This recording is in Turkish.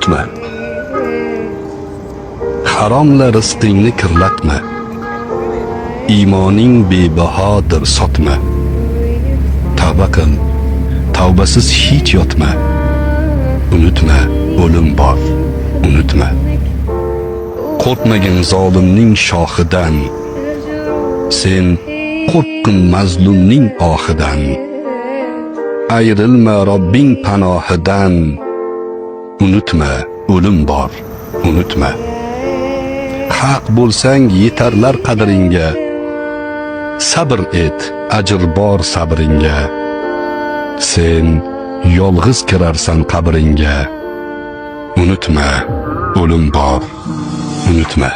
unutma. Haromla rizqingni kirlatma. Iymoning bebahodir, sotma. Tavba qil, tavbasiz hech yotma. Unutma, o'lim bor, unutma. Qo'rqmagin zolimning shoxidan, sen qo'rqqin mazlumning ohidan. Ayrilma Robbing panohidan, unutma, o'lim bor, unutma. Haq bo'lsang yetarlar qadringga, sabr et, ajr bor sabringga. Sen yolg'iz kirarsan qabringga, unutma, o'lim bor, unutma.